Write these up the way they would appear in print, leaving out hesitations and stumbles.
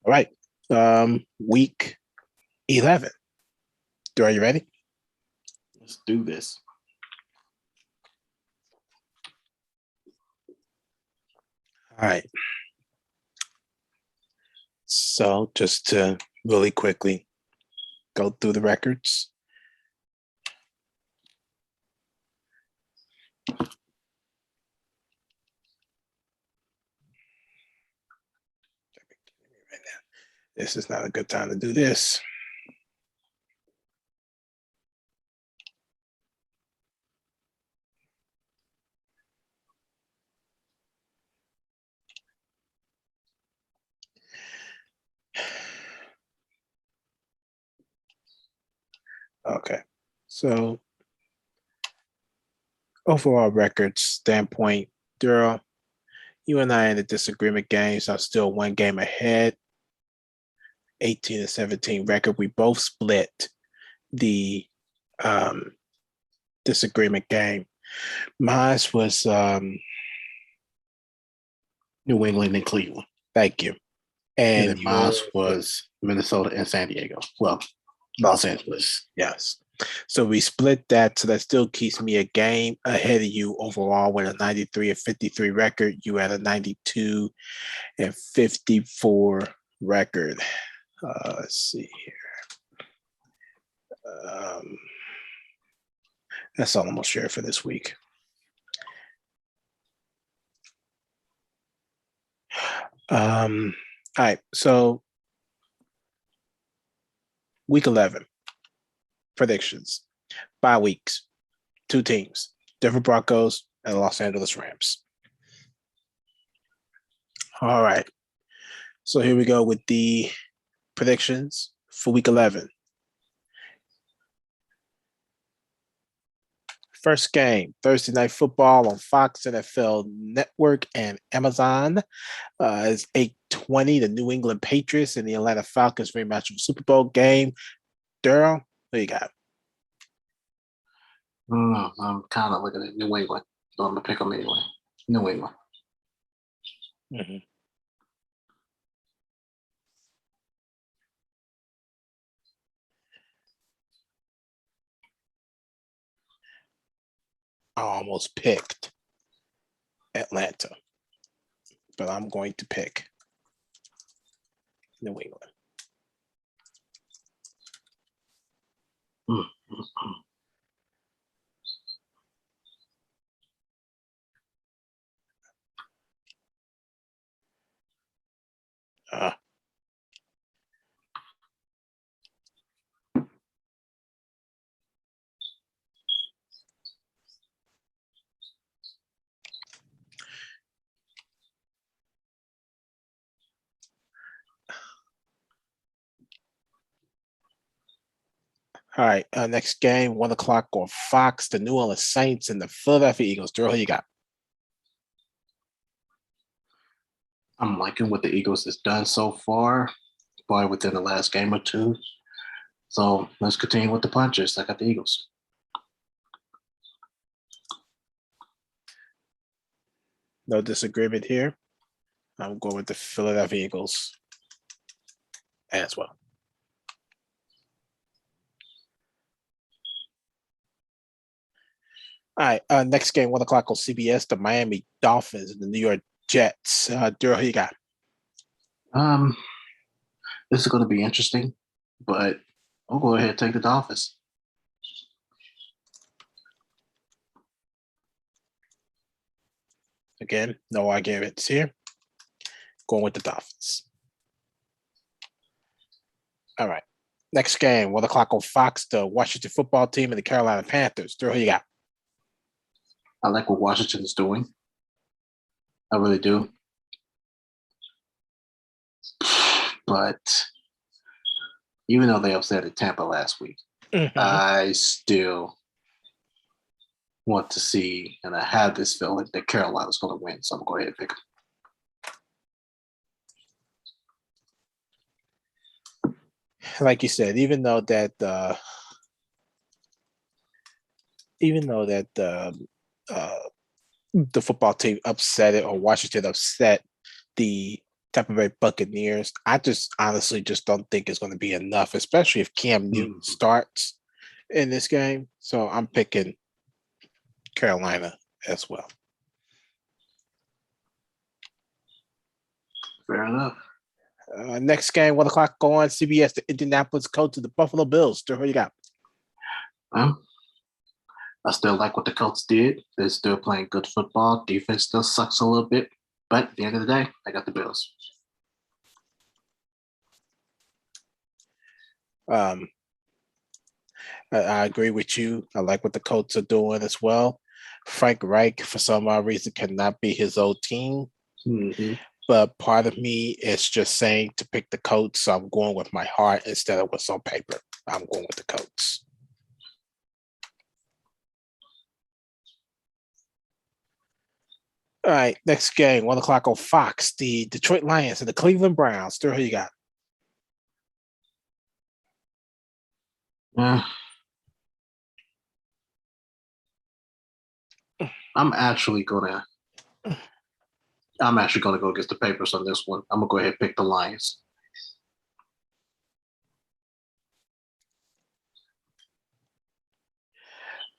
All right. Week 11. Are you ready? Let's do this. All right. So just to really quickly go through the records. This is not a good time to do this. Okay. So overall records standpoint, Daryl, you and I in the disagreement games are still one game ahead. 18-17 record. We both split the disagreement game. Mine was New England and Cleveland. thank you. And then mine was Minnesota and San Diego. Well, Los Angeles. Yes. So we split that. So that still keeps me a game ahead of you overall with a 93-53 record. You had a 92-54 record. Let's see here. That's all I'm gonna share for this week. All right, so week 11 predictions. Bye weeks, 2 teams, Denver Broncos and Los Angeles Rams. All right, so here we go with the predictions for week 11. First game, Thursday Night Football on Fox NFL Network and Amazon. Is 8:20. The New England Patriots and the Atlanta Falcons rematch of the Super Bowl game. Daryl, what you got? I'm kind of looking at New England, so I'm going to pick them anyway. New England. Mm-hmm. I almost picked Atlanta, but I'm going to pick New England. Mm-hmm. All right, next game, 1 o'clock on Fox, the New Orleans Saints and the Philadelphia Eagles. Daryl, who you got? I'm liking what the Eagles has done so far, probably within the last game or two. So let's continue with the punches. I got the Eagles. No disagreement here. I'm going with the Philadelphia Eagles as well. All right, next game, 1 o'clock on CBS, the Miami Dolphins and the New York Jets. Daryl, who you got? This is going to be interesting, but I'll go ahead and take the Dolphins. Again, no arguments here. Going with the Dolphins. All right. Next game, 1 o'clock on Fox, the Washington football team and the Carolina Panthers. Daryl, who you got? I like what Washington is doing. I really do. But even though they upset at Tampa last week, I still want to see, and I have this feeling that Carolina's going to win. So I'm going to go ahead and pick them. Like you said, even though that the football team upset it, or Washington upset the Tampa Bay Buccaneers. I just honestly just don't think it's going to be enough, especially if Cam Newton starts in this game. So I'm picking Carolina as well. Fair enough. Next game, 1 o'clock go on CBS. The Indianapolis Colts to the Buffalo Bills. Who you got? I still like what the Colts did. They're still playing good football. Defense still sucks a little bit, but at the end of the day, I got the Bills. I agree with you. I like what the Colts are doing as well. Frank Reich, for some odd reason, cannot be his old team. Mm-hmm. But part of me is just saying to pick the Colts. So I'm going with my heart instead of what's on paper. I'm going with the Colts. All right, next game, 1 o'clock on Fox. The Detroit Lions and the Cleveland Browns. Who you got? I'm actually gonna go against the papers on this one. I'm gonna go ahead and pick the Lions.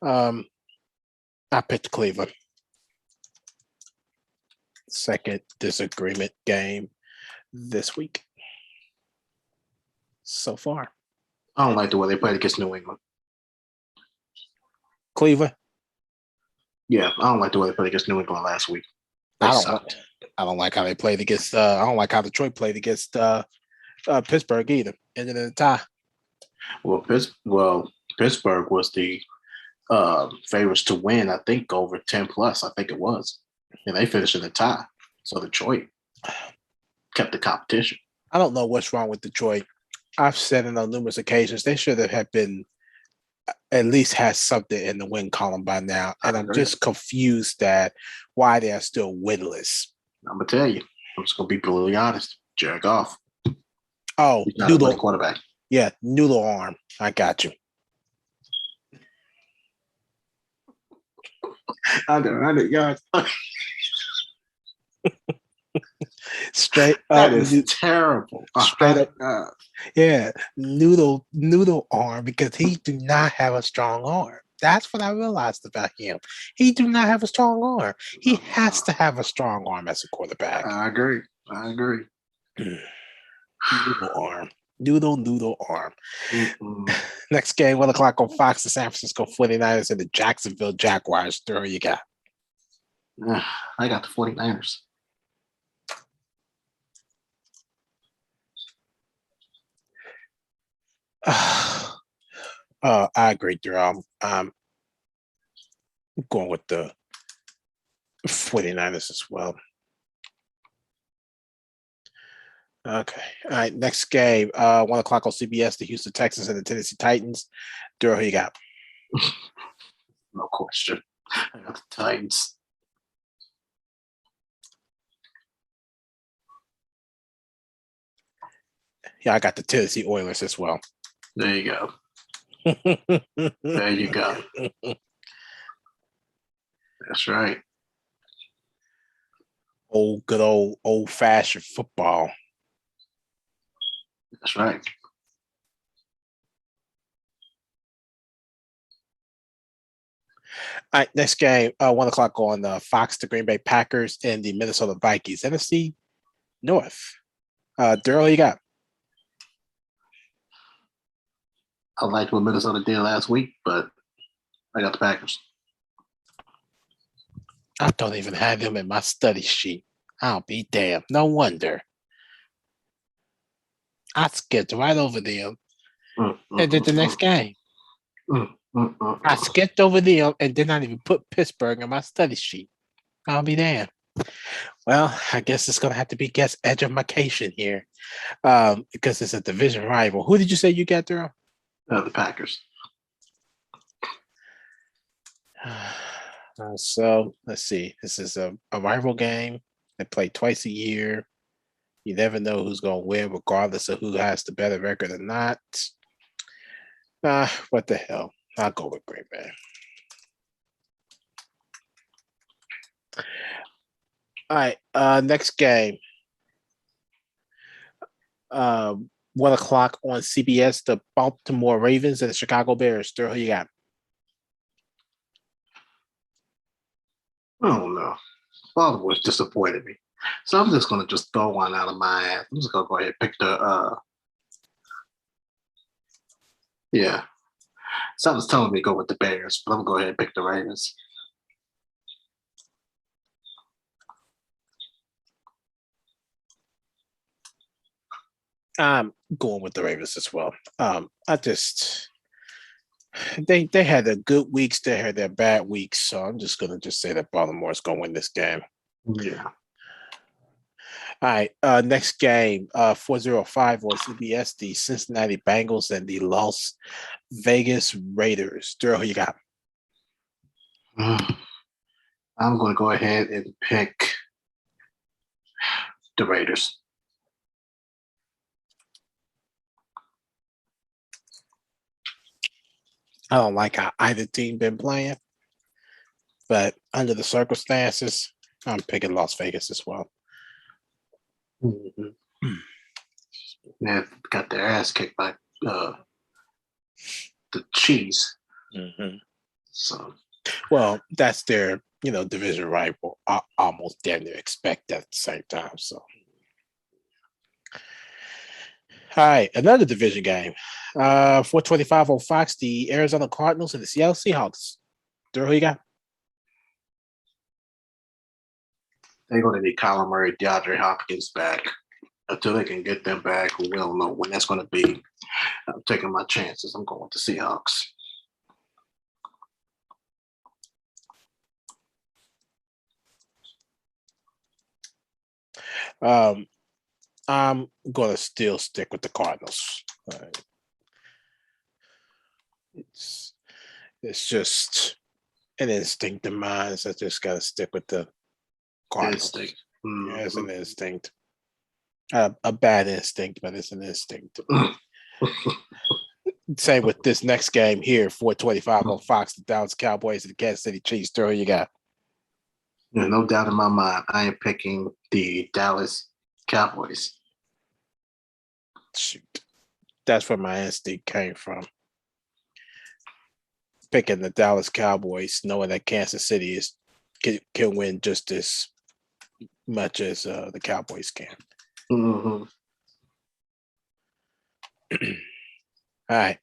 I picked Cleveland. Second disagreement game this week so far. I don't like the way they played against New England. Cleveland? Yeah, I don't like the way they played against New England last week. I don't like how they played against I don't like how Detroit played against Pittsburgh either. Ended in a tie. Well, Pittsburgh was the favorites to win, I think, over 10 plus. I think it was. And they finished in a tie. So Detroit kept the competition. I don't know what's wrong with Detroit. I've said it on numerous occasions. They should have been at least had something in the win column by now. And I'm just confused that why they are still winless. I'm going to tell you. I'm just going to be brutally honest. Jared Goff. Oh, he's not a quarterback. Yeah, noodle arm. I got you. 100 yards. Straight up. That is terrible. Straight up. Yeah, noodle arm because he do not have a strong arm. That's what I realized about him. He do not have a strong arm. He has to have a strong arm as a quarterback. I agree. Noodle arm. Noodle arm. Next game, 1 o'clock on Fox, the San Francisco 49ers and the Jacksonville Jaguars. Who you got? I got the 49ers. I agree, Drew. I'm going with the 49ers as well. Okay. All right. Next game, 1 o'clock on CBS, the Houston Texans and the Tennessee Titans. Drew, who you got? No question. I got the Titans. Yeah, I got the Tennessee Oilers as well. There you go. There you go. That's right. Good old-fashioned football. That's right. All right, next game, 1 o'clock on Fox, the Green Bay Packers and the Minnesota Vikings. NFC North. Daryl, you got? I liked what Minnesota did last week, but I got the Packers. I don't even have them in my study sheet. I'll be damned. No wonder. I skipped right over them and did the next game. I skipped over them and did not even put Pittsburgh in my study sheet. I'll be damned. Well, I guess it's going to have to be guest education here because it's a division rival. Who did you say you got there? The Packers. So let's see. This is a rival game. They play twice a year. You never know who's going to win, regardless of who has the better record or not. What the hell? I'll go with Green Bay. All right. Next game. 1 o'clock on CBS, the Baltimore Ravens and the Chicago Bears. Who you got? Oh no, Baltimore's disappointed me. So I'm just gonna just throw one out of my ass. I'm just gonna go ahead and pick the yeah. Something's telling me to go with the Bears, but I'm gonna go ahead and pick the Ravens. I'm going with the Ravens as well. They had their good weeks, they had their bad weeks, so I'm just gonna say that Baltimore's gonna win this game. Yeah. All right, next game, 4:05 on CBS, the Cincinnati Bengals and the Las Vegas Raiders. Who you got? I'm going to go ahead and pick the Raiders. I don't like how either team been playing, but under the circumstances, I'm picking Las Vegas as well. Mm-hmm. They got their ass kicked by the Chiefs. Mm-hmm. So, well, that's their division rival. I almost damn near expect that at the same time. So, all right, another division game. 4:25 on Fox. The Arizona Cardinals and the Seattle Seahawks. Who you got? They're going to need Kyler Murray, DeAndre Hopkins back. Until they can get them back, we don't know when that's going to be. I'm taking my chances. I'm going with the Seahawks. I'm going to still stick with the Cardinals. It's just an instinct of mine. So I just got to stick with the Cardinals. Instinct. Mm-hmm. Yeah, it's an instinct. A bad instinct, but it's an instinct. Same with this next game here, 4:25 on Fox, the Dallas Cowboys and the Kansas City Chiefs. Who you got? Yeah, no doubt in my mind, I am picking the Dallas Cowboys. Shoot. That's where my instinct came from. Picking the Dallas Cowboys, knowing that Kansas City can win just as much as the Cowboys can. Mm-hmm. All right.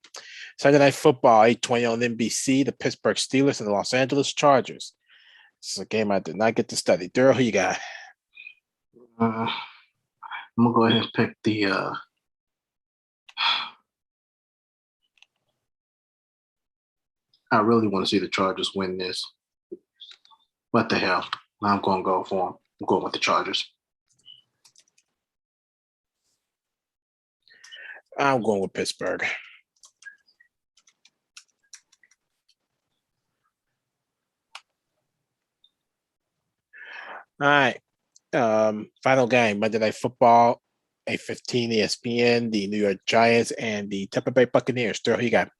Sunday Night Football, 8:20 on NBC, the Pittsburgh Steelers and the Los Angeles Chargers. This is a game I did not get to study. Daryl, who you got? I'm going to go ahead and pick the I really want to see the Chargers win this. What the hell? I'm going to go for them. I'm going with the Chargers. I'm going with Pittsburgh. All right. Final game, Monday Night Football, 8:15 ESPN, the New York Giants and the Tampa Bay Buccaneers. Who you got?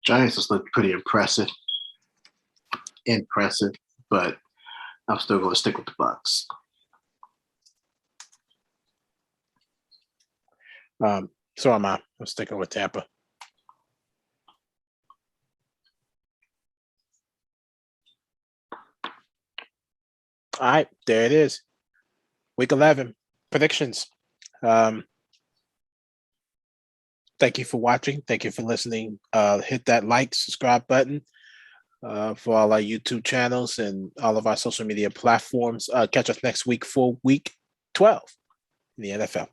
Giants just look pretty impressive, but I'm still going to stick with the Bucs. So am I. I'm sticking with Tampa. All right, there it is. Week 11 predictions. Thank you for watching. Thank you for listening. Hit that like, subscribe button for all our YouTube channels and all of our social media platforms. Catch us next week for week 12 in the NFL.